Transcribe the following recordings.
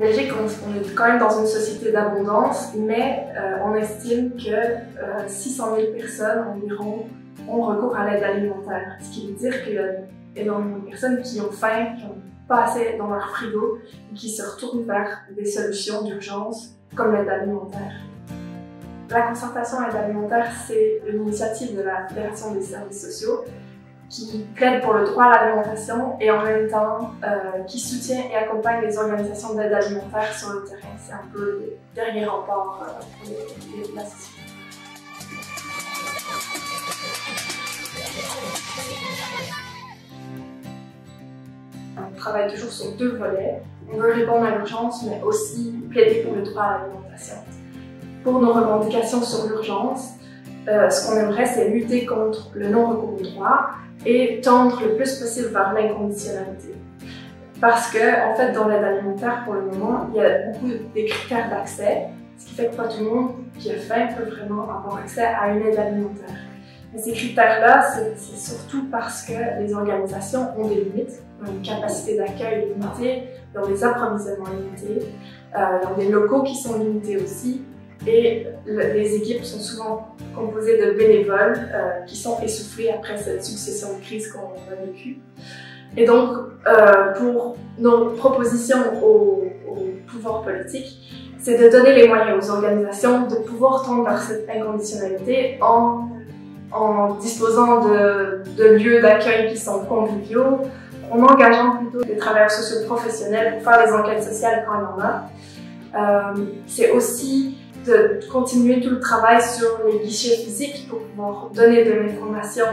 Belgique, on est quand même dans une société d'abondance, mais on estime que 600 000 personnes environ ont recours à l'aide alimentaire. Ce qui veut dire qu'il y a énormément de personnes qui ont faim, qui n'ont pas assez dans leur frigo et qui se retournent vers des solutions d'urgence comme l'aide alimentaire. La concertation aide alimentaire, c'est une initiative de la Fédération des services sociaux qui plaide pour le droit à l'alimentation et en même temps qui soutient et accompagne les organisations d'aide alimentaire sur le terrain. C'est un peu le dernier rempart pour la société. On travaille toujours sur deux volets. On veut répondre à l'urgence, mais aussi plaider pour le droit à l'alimentation. Pour nos revendications sur l'urgence, ce qu'on aimerait, c'est lutter contre le non-recours au droit et tendre le plus possible vers l'inconditionnalité. Parce que, en fait, dans l'aide alimentaire, pour le moment, il y a beaucoup de critères d'accès, ce qui fait que pas tout le monde qui a faim peut vraiment avoir accès à une aide alimentaire. Mais ces critères-là, c'est surtout parce que les organisations ont des limites, ont une capacité d'accueil limitée, ils ont des approvisionnements limités, ils ont des locaux qui sont limités aussi, et les équipes sont souvent composées de bénévoles qui sont essoufflés après cette succession de crises qu'on a vécue. Et donc, pour nos propositions au pouvoir politique, c'est de donner les moyens aux organisations de pouvoir tendre vers cette inconditionnalité en disposant de lieux d'accueil qui sont conviviaux, en engageant plutôt des travailleurs sociaux professionnels pour faire des enquêtes sociales quand il y en a. C'est aussi de continuer tout le travail sur les guichets physiques pour pouvoir donner de l'information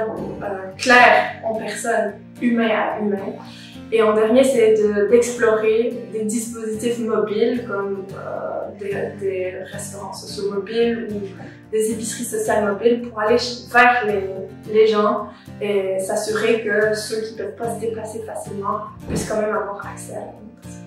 claire en personne, humain à humain. Et en dernier, c'est d'explorer des dispositifs mobiles comme des restaurants sociaux mobiles ou des épiceries sociales mobiles pour aller vers les gens et s'assurer que ceux qui ne peuvent pas se déplacer facilement puissent quand même avoir accès à l'alimentation.